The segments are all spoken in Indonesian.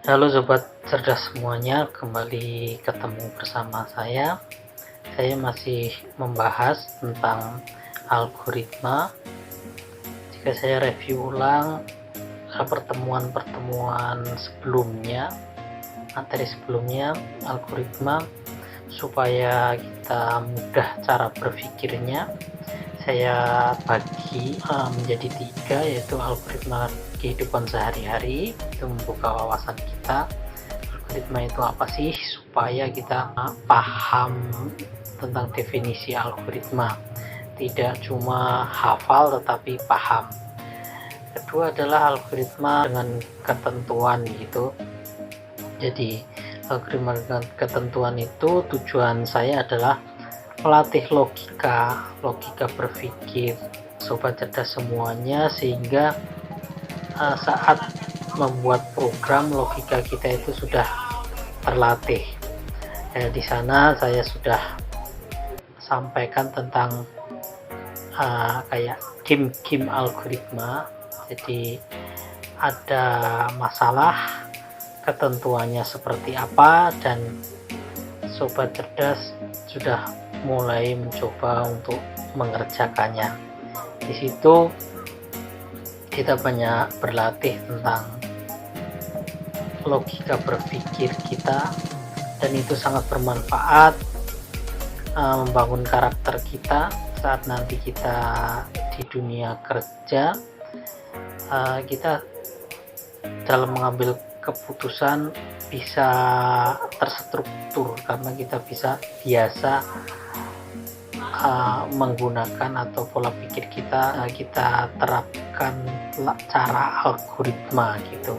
Halo sobat cerdas semuanya, kembali ketemu bersama saya. Saya masih membahas tentang algoritma. Jika saya review ulang pertemuan-pertemuan sebelumnya, materi sebelumnya, algoritma supaya kita mudah cara berpikirnya, saya bagi menjadi 3, yaitu algoritma kehidupan sehari-hari, itu membuka wawasan kita. Algoritma itu apa sih, supaya kita paham tentang definisi algoritma, tidak cuma hafal tetapi paham. Kedua adalah algoritma dengan ketentuan gitu. Jadi algoritma dengan ketentuan itu tujuan saya adalah melatih logika berpikir sobat cerdas semuanya, sehingga saat membuat program logika kita itu sudah terlatih. Di sana saya sudah sampaikan tentang kayak game algoritma. Jadi ada masalah, ketentuannya seperti apa, dan sobat cerdas sudah mulai mencoba untuk mengerjakannya. Di situ kita banyak berlatih tentang logika berpikir kita, dan itu sangat bermanfaat membangun karakter kita saat nanti kita di dunia kerja. Kita dalam mengambil keputusan bisa terstruktur karena kita biasa menggunakan atau pola pikir kita terapkan cara algoritma gitu.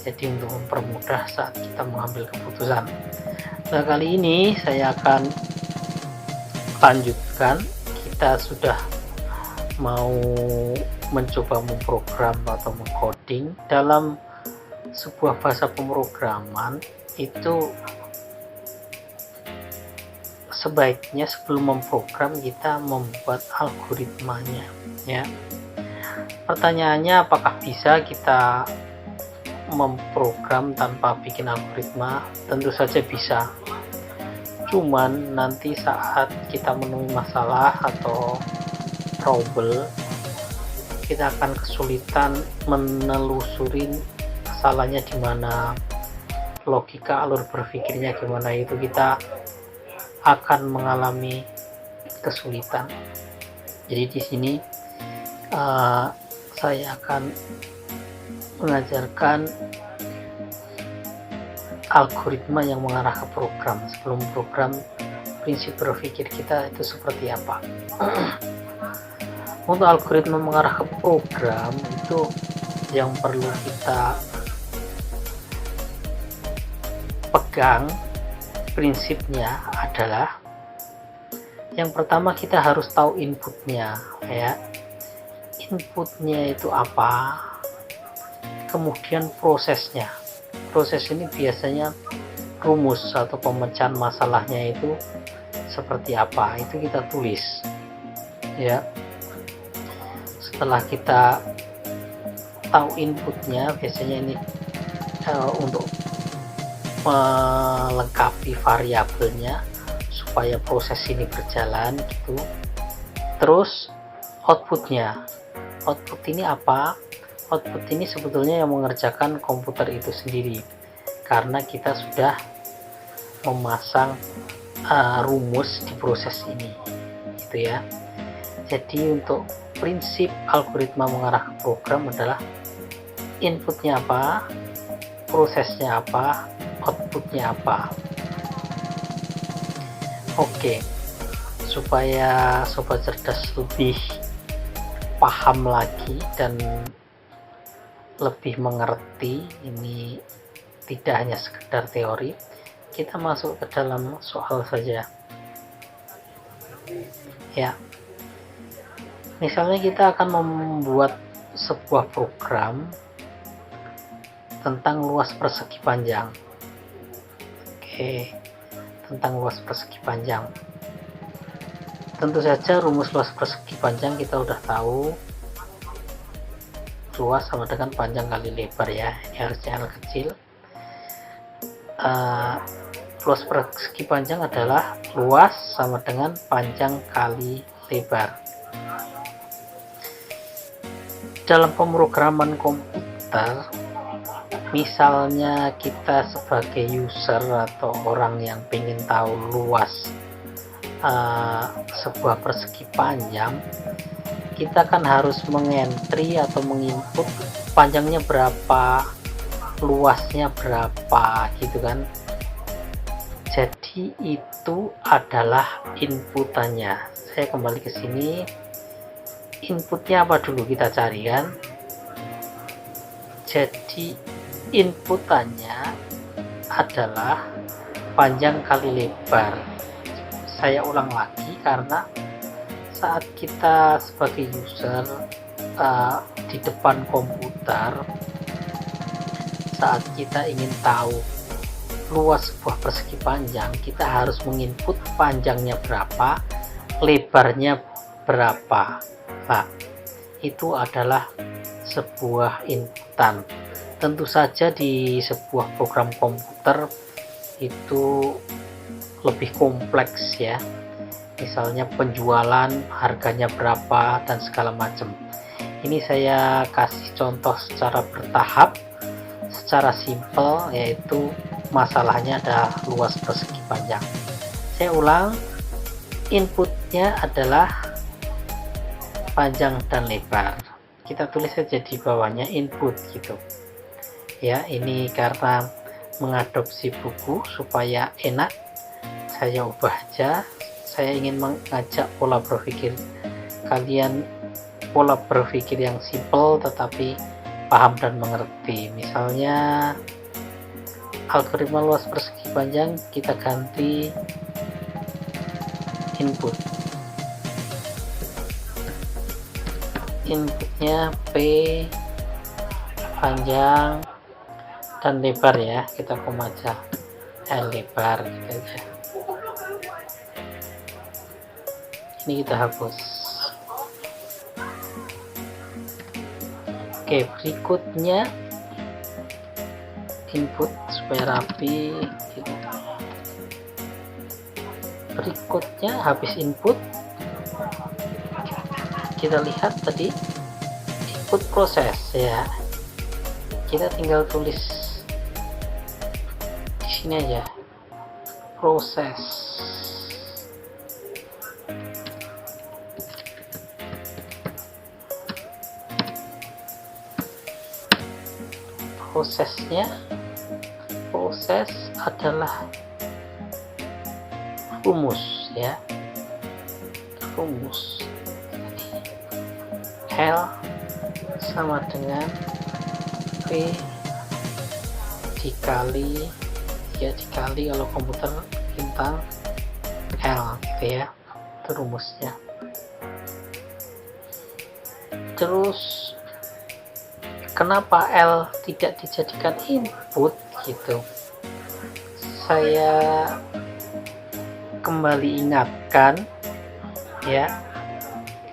Jadi untuk mempermudah saat kita mengambil keputusan. Nah, kali ini saya akan lanjutkan. Kita sudah mau mencoba memprogram atau mengcoding. Dalam sebuah bahasa pemrograman itu sebaiknya sebelum memprogram kita membuat algoritmanya ya. Pertanyaannya, apakah bisa kita memprogram tanpa bikin algoritma? Tentu saja bisa, cuman nanti saat kita menemui masalah atau trouble, kita akan kesulitan menelusuri salahnya di mana, logika alur berpikirnya gimana, itu kita akan mengalami kesulitan. Jadi di sini saya akan mengajarkan algoritma yang mengarah ke program. Sebelum program, prinsip berpikir kita itu seperti apa. Untuk algoritma mengarah ke program itu yang perlu kita pegang prinsipnya adalah, yang pertama kita harus tahu inputnya ya. Inputnya itu apa, kemudian prosesnya. Proses ini biasanya rumus atau pemecahan masalahnya itu seperti apa, itu kita tulis ya. Setelah kita tahu inputnya, biasanya ini untuk melengkapi variabelnya supaya proses ini berjalan gitu. Terus outputnya, output ini apa? Output ini sebetulnya yang mengerjakan komputer itu sendiri, karena kita sudah memasang rumus di proses ini gitu ya. Jadi untuk prinsip algoritma mengarah ke program adalah inputnya apa, prosesnya apa, outputnya apa. Oke, supaya sobat cerdas lebih paham lagi dan lebih mengerti, ini tidak hanya sekedar teori, kita masuk ke dalam soal saja ya. Misalnya kita akan membuat sebuah program tentang luas persegi panjang. Oke, tentang luas persegi panjang. Tentu saja rumus luas persegi panjang kita udah tahu, luas sama dengan panjang kali lebar ya. Ini harusnya L kecil. luas persegi panjang adalah luas sama dengan panjang kali lebar. Dalam pemrograman komputer, misalnya kita sebagai user atau orang yang ingin tahu luas sebuah persegi panjang, kita kan harus mengentry atau menginput panjangnya berapa, luasnya berapa gitu kan. Jadi itu adalah inputannya. Saya kembali ke sini, inputnya apa dulu kita cari kan. Jadi inputannya adalah panjang kali lebar. Saya ulang lagi karena saat kita sebagai user di depan komputer, saat kita ingin tahu luas sebuah persegi panjang, kita harus menginput panjangnya berapa, lebarnya berapa. Nah, itu adalah sebuah inputan. Tentu saja di sebuah program komputer itu lebih kompleks ya, misalnya penjualan harganya berapa dan segala macam. Ini saya kasih contoh secara bertahap, secara simpel, yaitu masalahnya ada luas persegi panjang. Saya ulang, inputnya adalah panjang dan lebar. Kita tulis saja di bawahnya input gitu ya. Ini karena mengadopsi buku supaya enak, saya ubah aja. Saya ingin mengajak pola berpikir kalian, pola berpikir yang simple tetapi paham dan mengerti. Misalnya algoritma luas persegi panjang, kita ganti input, inputnya P panjang dan lebar ya, kita koma aja L lebar gitu aja. Ini kita hapus. Oke, berikutnya input supaya rapi gitu. Berikutnya habis input, kita lihat tadi input proses ya, kita tinggal tulis di sini aja, proses. Prosesnya, proses adalah rumus ya, rumus L sama dengan P dikali, ya dikali kalau komputer bintang L gitu ya, itu rumusnya. Terus kenapa L tidak dijadikan input gitu, saya kembali ingatkan ya,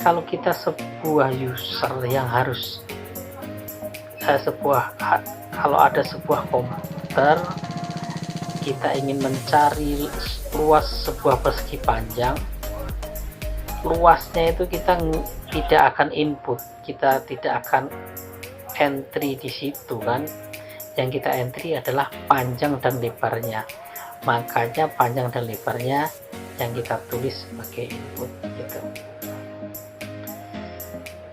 kalau kita sebuah user yang harus kalau ada sebuah komputer, kita ingin mencari luas sebuah persegi panjang, luasnya itu kita tidak akan input, kita tidak akan entry di situ kan. Yang kita entry adalah panjang dan lebarnya, makanya panjang dan lebarnya yang kita tulis sebagai input gitu.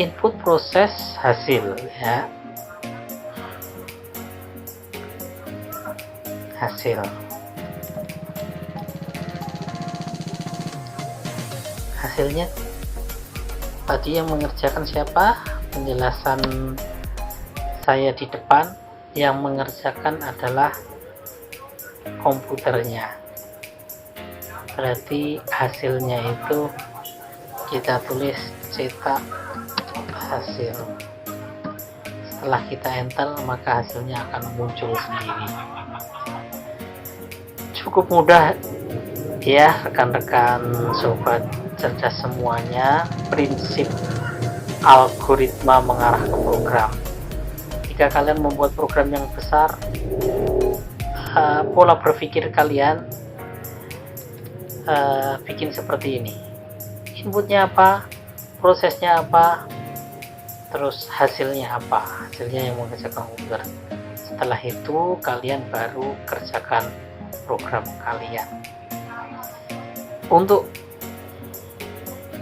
Input proses hasil ya, hasil hasilnya tadi yang mengerjakan siapa, penjelasan saya di depan, yang mengerjakan adalah komputernya. Berarti hasilnya itu kita tulis cetak hasil. Setelah kita enter, maka hasilnya akan muncul sendiri. Cukup mudah ya rekan-rekan sobat cerdas semuanya, prinsip algoritma mengarah ke program. Jika kalian membuat program yang besar, pola berpikir kalian bikin seperti ini. Inputnya apa, prosesnya apa, terus hasilnya apa, hasilnya yang mengerjakan komputer. Setelah itu kalian baru kerjakan program kalian. Untuk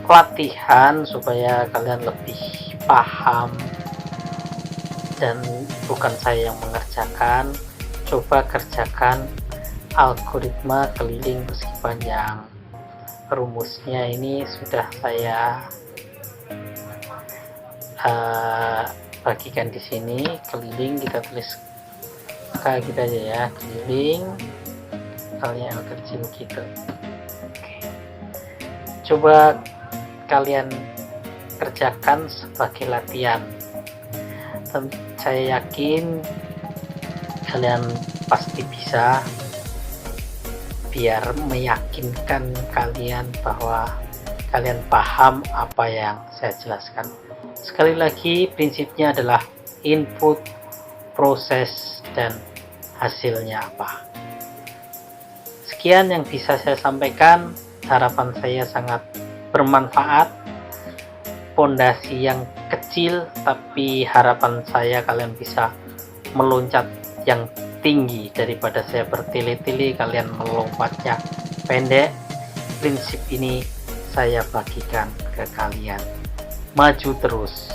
pelatihan supaya kalian lebih paham dan bukan saya yang mengerjakan, coba kerjakan algoritma keliling persegi panjang. Rumusnya ini sudah saya bagikan di sini. Keliling kita tulis kayak gitu aja ya, keliling kalian kecil gitu. Oke. Coba kalian kerjakan sebagai latihan. Saya yakin kalian pasti bisa, biar meyakinkan kalian bahwa kalian paham apa yang saya jelaskan. Sekali lagi, prinsipnya adalah input, proses, dan hasilnya apa. Sekian yang bisa saya sampaikan. Harapan saya sangat bermanfaat. Pondasi yang kecil, tapi harapan saya kalian bisa meloncat yang tinggi daripada saya bertele-tele, kalian melompatnya pendek. Prinsip ini saya bagikan ke kalian. Maju terus.